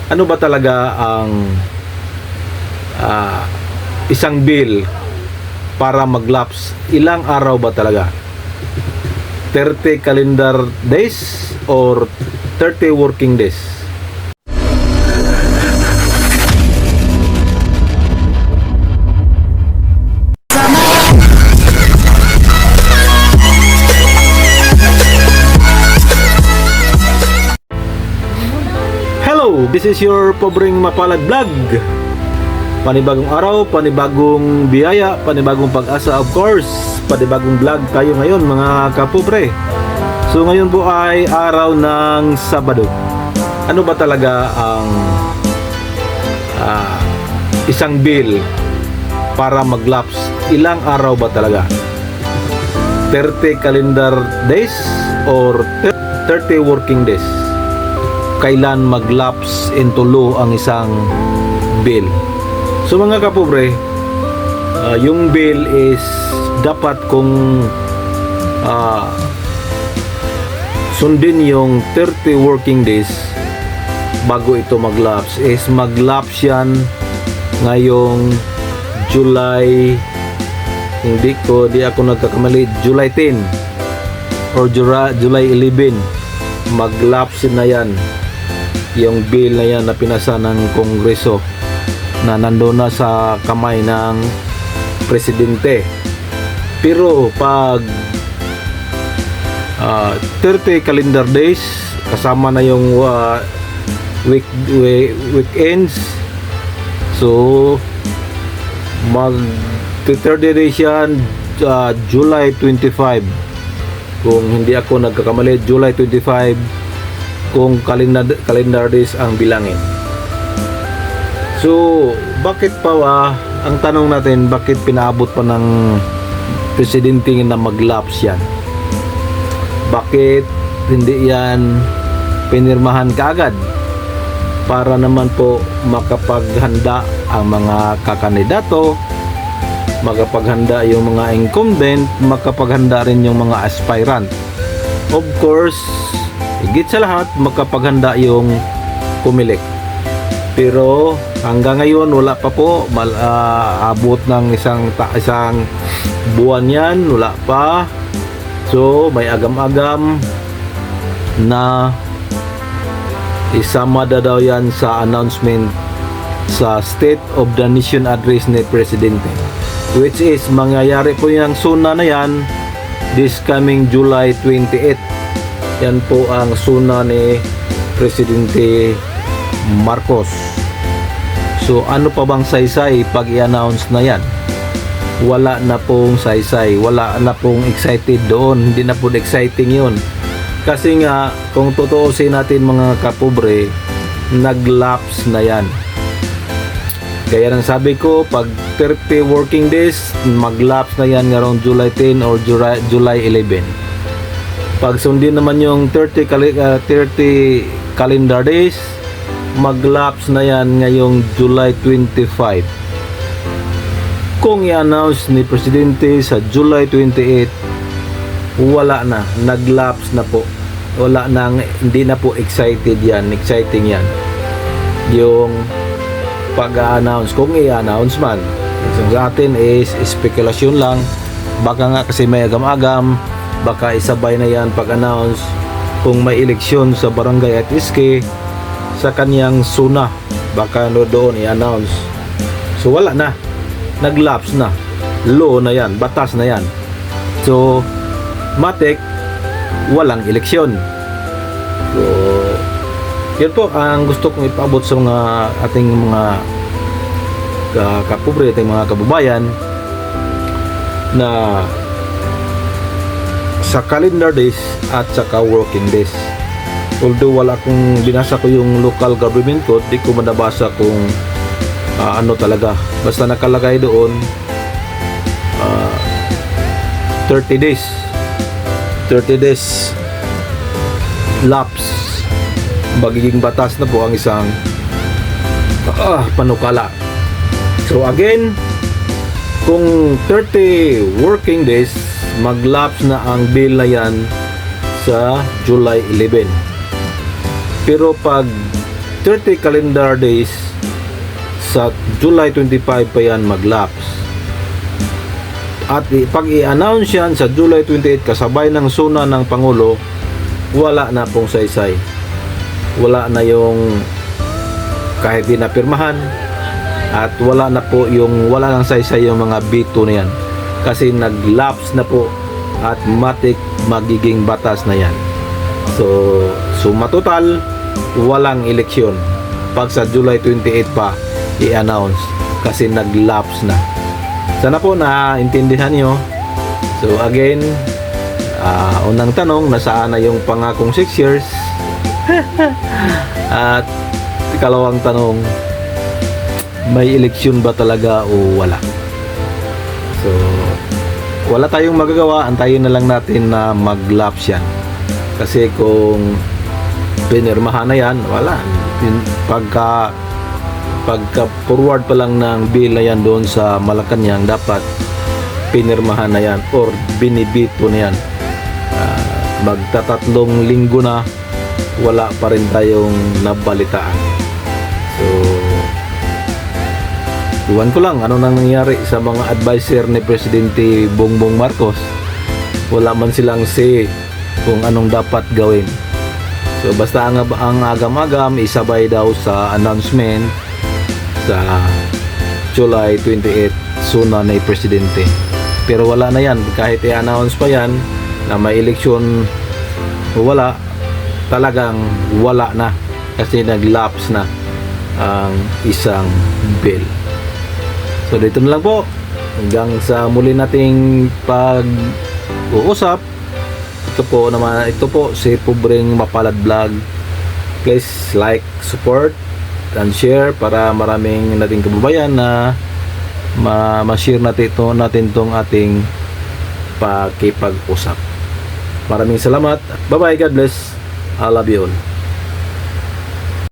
Ano ba talaga ang ah, isang bill para mag-lapse? Ilang araw ba talaga? 30 calendar days or 30 working days? Hello, this is your pobreng mapalad vlog. Panibagong araw, panibagong biyaya, panibagong pag-asa, of course. Panibagong vlog tayo ngayon mga kapobre. So ngayon po ay araw ng Sabado. Ano ba talaga ang isang bill para mag-lapse? Ilang araw ba talaga? 30 calendar days or 30 working days? Kailan mag-lapse into law ang isang bill? So mga kapobre, yung bill is dapat kung sundin yung 30 working days bago ito mag-lapse, is mag-lapse yan ngayong July, di ako nagkakamali, July 10 or July 11, mag-lapse na yan yung bill na yan na pinasa ng Kongreso na nandoon na sa kamay ng presidente. Pero pag 30 calendar days kasama na yung weekends, so mag 30 days yan, July 25 kung hindi ako nagkakamali, July 25 kung calendar days ang bilangin. So bakit pa ang tanong natin, bakit pinaabot pa ng presidente na mag-lapse yan? Bakit hindi yan pinirmahan kaagad para naman po makapaghanda ang mga kakandidato, makapaghanda yung mga incumbent, makapaghanda rin yung mga aspirant, of course higit sa lahat makapaghanda yung kumilik. Pero hanggang ngayon wala pa po abot ng isang buwan yan, wala pa. So may agam-agam na isama daw yan sa announcement sa State of the Nation Address ni Presidente, which is mangyayari po yung suna na yan this coming July 28. Yan po ang suna ni Presidente Marcos. So ano pa bang saysay pag i-announce na yan? Wala na pong saysay, wala na pong excited doon, hindi na po exciting yun. Kasi nga kung tutuusin natin mga kapobre, nag-lapse na yan. Gaya ng sabi ko, pag 30 working days, mag-lapse na yan around July 10 or July 11. Pag sundin naman yung 30 calendar days, mag-lapse na yan ngayong July 25. Kung i-announce ni Presidente sa July 28, wala na, nag-lapse na po. Wala na, hindi na po exciting yan. Yung pag-announce, kung i-announce man. Sa atin is spekulasyon lang. Baka nga kasi may agam-agam, baka isabay na yan pag-announce kung may eleksyon sa barangay at iske sa kanyang suna, baka doon i-announce. So wala na, nag-lapse na, law na yan, batas na yan. So matik, walang eleksyon. So yun po ang gusto kong ipaabot sa mga ating mga kapobre, ating mga kababayan, na sa calendar days at saka working days. Although wala akong binasa ko yung local government code, di ko manabasa kung ano talaga. Basta nakalagay doon 30 days lapse, magiging batas na po ang isang panukala. So again, kung 30 working days, mag-lapse na ang bill na yan sa July 11. Pero pag 30 calendar days sa July 25 pa yan mag-lapse. At pag i-announce yan sa July 28 kasabay ng suna ng Pangulo, wala na pong saysay. Wala na yung kahit di napirmahan, at wala na po yung wala nang saysay yung mga veto na yan. Kasi nag-lapse na po at matik magiging batas na yan. So suma total, walang eleksyon pag sa July 28 pa i-announce kasi nag-lapse na. Sana po naintindihan nyo. So again, unang tanong, nasaan na yung pangakong 6 years? At ikalawang tanong, may eleksyon ba talaga o wala? So wala tayong magagawa, antayin na lang natin na mag-lapse yan. Kasi kung pinirmahan na yan, wala. Pagka forward pa lang ng bill na yan doon sa Malacanang, dapat pinirmahan na yan or binibito na yan. Magtatatlong linggo na, wala pa rin tayong nabalitaan. So iwan ko lang ano nang nangyari sa mga advisor ni Presidente Bongbong Marcos. Wala man silang say kung anong dapat gawin. So basta ang agam-agam isabay daw sa announcement sa July 28 suna ni Presidente. Pero wala na yan, kahit i-announce pa yan na may eleksyon, wala, talagang wala na kasi nag-lapse na ang isang bill. So dito na lang po, hanggang sa muli nating pag-uusap. Ito po si Pobreng Mapalad Vlog. Please like, support and share para maraming nating kababayan na ma-share natin tong ating pakipag-usap. Maraming salamat. Bye bye, God bless. I love you all.